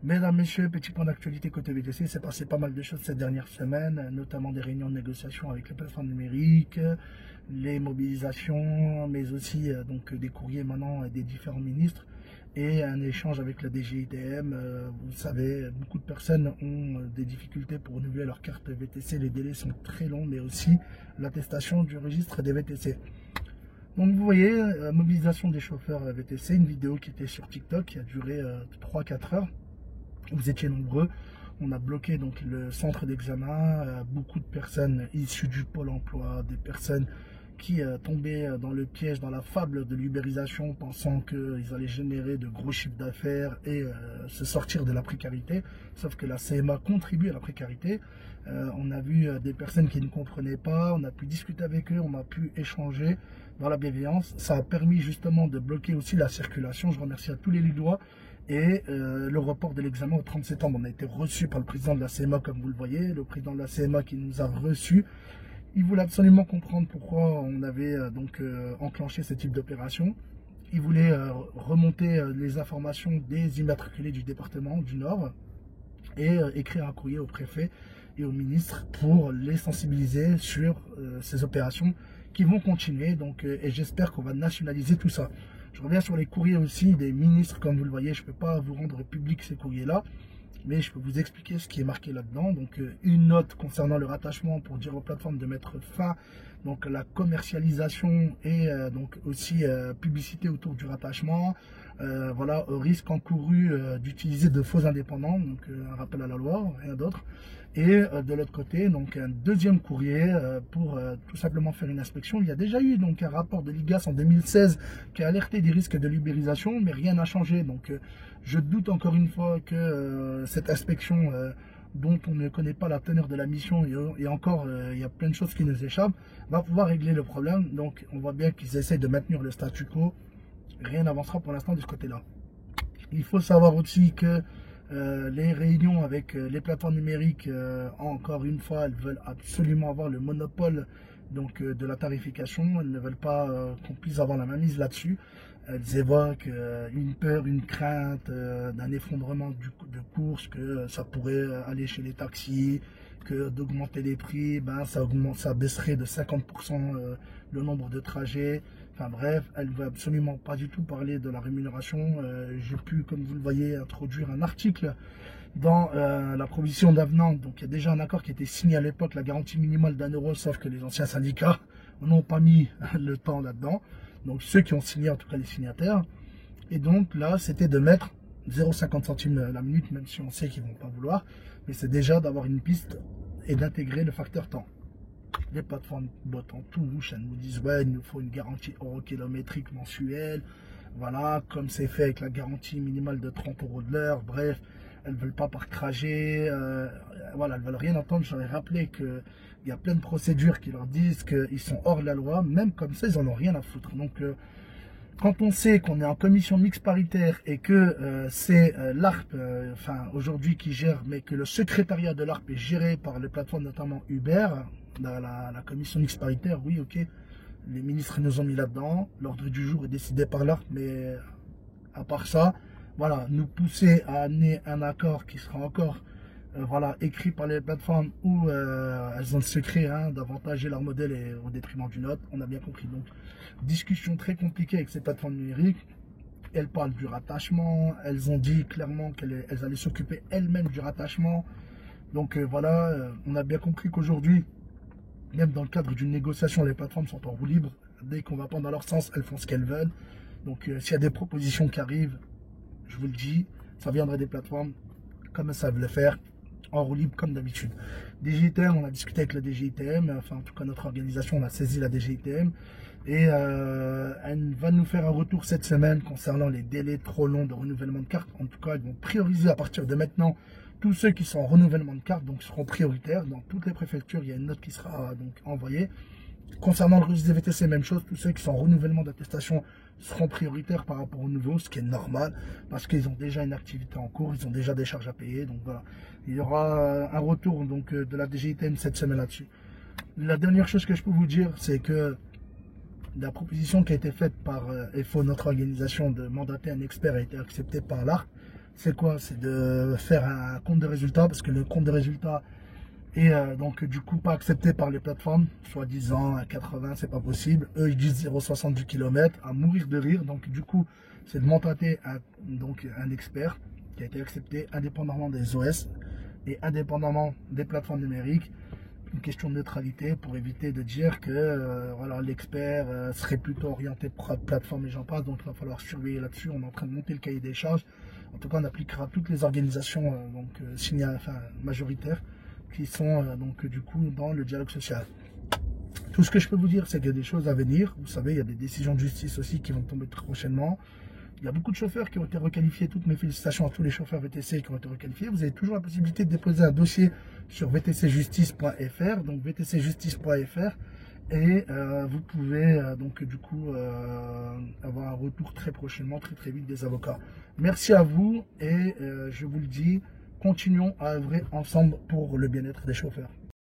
Mesdames, Messieurs, petit point d'actualité côté VTC, il s'est passé pas mal de choses ces dernières semaines, notamment des réunions de négociation avec les plateformes numériques, les mobilisations, mais aussi donc des courriers maintenant des différents ministres et un échange avec la DGITM. Vous savez, beaucoup de personnes ont des difficultés pour renouveler leur carte VTC, les délais sont très longs, mais aussi l'attestation du registre des VTC. Donc vous voyez, mobilisation des chauffeurs VTC, une vidéo qui était sur TikTok qui a duré 3-4 heures. Vous étiez nombreux, on a bloqué donc le centre d'examen, beaucoup de personnes issues du pôle emploi, des personnes qui tombaient dans le piège, dans la fable de l'ubérisation, pensant qu'ils allaient générer de gros chiffres d'affaires et se sortir de la précarité, sauf que la CMA contribue à la précarité. On a vu des personnes qui ne comprenaient pas, on a pu discuter avec eux, on a pu échanger dans la bienveillance. Ça a permis justement de bloquer aussi la circulation. Je remercie à tous les Lillois. Et le report de l'examen au 30 septembre, on a été reçu par le président de la CMA, comme vous le voyez, le président de la CMA qui nous a reçus. Il voulait absolument comprendre pourquoi on avait enclenché ce type d'opération. Il voulait remonter les informations des immatriculés du département du Nord et écrire un courrier au préfet et au ministre pour les sensibiliser sur ces opérations qui vont continuer. Donc, et j'espère qu'on va nationaliser tout ça. Je reviens sur les courriers aussi des ministres, comme vous le voyez, je ne peux pas vous rendre public ces courriers-là, mais je peux vous expliquer ce qui est marqué là-dedans. Donc une note concernant le rattachement pour dire aux plateformes de mettre fin donc la commercialisation et donc aussi publicité autour du rattachement, voilà, au risque encouru d'utiliser de faux indépendants, donc un rappel à la loi, rien d'autre. Et de l'autre côté, donc un deuxième courrier pour tout simplement faire une inspection. Il y a déjà eu donc un rapport de l'IGAS en 2016 qui a alerté des risques de l'ubérisation, mais rien n'a changé. Donc je doute encore une fois que cette inspection dont on ne connaît pas la teneur de la mission et encore il y a plein de choses qui nous échappent, va pouvoir régler le problème. Donc on voit bien qu'ils essayent de maintenir le statu quo. Rien n'avancera pour l'instant de ce côté-là. Il faut savoir aussi que les réunions avec les plateformes numériques, encore une fois, elles veulent absolument avoir le monopole donc, de la tarification. Elles ne veulent pas qu'on puisse avoir la mainmise là-dessus. Elles évoquent une peur, une crainte d'un effondrement de course, que ça pourrait aller chez les taxis, que d'augmenter les prix, ben, ça baisserait de 50% le nombre de trajets. Enfin bref, elle ne veut absolument pas du tout parler de la rémunération. J'ai pu, comme vous le voyez, introduire un article dans la proposition d'avenant. Donc il y a déjà un accord qui a été signé à l'époque, la garantie minimale d'1 €, sauf que les anciens syndicats n'ont pas mis le temps là-dedans. Donc ceux qui ont signé, en tout cas les signataires. Et donc là, c'était de mettre 0,50 centimes la minute, même si on sait qu'ils ne vont pas vouloir. Mais c'est déjà d'avoir une piste et d'intégrer le facteur temps. Les plateformes bottent en touche, elles nous disent ouais, il nous faut une garantie eurokilométrique mensuelle, voilà, comme c'est fait avec la garantie minimale de 30 € de l'heure. Bref, elles ne veulent pas par trajet, voilà, elles ne veulent rien entendre. Je leur ai rappelé qu'il y a plein de procédures qui leur disent qu'ils sont hors de la loi, même comme ça, ils n'en ont rien à foutre. Donc, quand on sait qu'on est en commission mixte paritaire et que c'est l'ARP, enfin aujourd'hui qui gère, mais que le secrétariat de l'ARP est géré par les plateformes, notamment Uber, la commission mixte paritaire, oui, ok, les ministres nous ont mis là-dedans, l'ordre du jour est décidé par l'ARP, mais à part ça, voilà, nous pousser à amener un accord qui sera encore voilà, écrit par les plateformes où elles ont le secret d'avantager leur modèle et au détriment du nôtre, on a bien compris. Donc, discussion très compliquée avec ces plateformes numériques. Elles parlent du rattachement, elles ont dit clairement qu'elles allaient s'occuper elles-mêmes du rattachement. Donc voilà, on a bien compris qu'aujourd'hui, même dans le cadre d'une négociation, les plateformes sont en roue libre. Dès qu'on va pas dans leur sens, elles font ce qu'elles veulent. Donc s'il y a des propositions qui arrivent, je vous le dis, ça viendrait des plateformes comme elles savent le faire, en roue libre comme d'habitude. DGITM, on a discuté avec la DGITM, enfin en tout cas notre organisation, on a saisi la DGITM et elle va nous faire un retour cette semaine concernant les délais trop longs de renouvellement de carte. En tout cas, ils vont prioriser à partir de maintenant tous ceux qui sont en renouvellement de carte, donc seront prioritaires. Dans toutes les préfectures, il y a une note qui sera donc envoyée. Concernant le registre des VTC, même chose, tous ceux qui sont en renouvellement d'attestation seront prioritaires par rapport aux nouveaux, ce qui est normal, parce qu'ils ont déjà une activité en cours, ils ont déjà des charges à payer, donc voilà. Il y aura un retour donc, de la DGITM cette semaine là-dessus. La dernière chose que je peux vous dire, c'est que la proposition qui a été faite par EFO, notre organisation, de mandater un expert a été acceptée par l'ARC. c'est quoi? C'est de faire un compte de résultats, parce que le compte de résultats est donc du coup pas accepté par les plateformes, soi-disant à 80, c'est pas possible. Eux, ils disent 0,70 km, à mourir de rire. Donc du coup, c'est de mandater un expert qui a été accepté indépendamment des OS et indépendamment des plateformes numériques. Une question de neutralité pour éviter de dire que voilà, l'expert serait plutôt orienté plateforme et j'en passe. Donc il va falloir surveiller là-dessus. On est en train de monter le cahier des charges. En tout cas, on appliquera toutes les organisations majoritaires qui sont du coup dans le dialogue social. Tout ce que je peux vous dire, c'est qu'il y a des choses à venir. Vous savez, il y a des décisions de justice aussi qui vont tomber très prochainement. Il y a beaucoup de chauffeurs qui ont été requalifiés. Toutes mes félicitations à tous les chauffeurs VTC qui ont été requalifiés. Vous avez toujours la possibilité de déposer un dossier sur vtcjustice.fr, donc vtcjustice.fr, et vous pouvez avoir un retour très prochainement, très vite des avocats. Merci à vous et je vous le dis, continuons à œuvrer ensemble pour le bien-être des chauffeurs.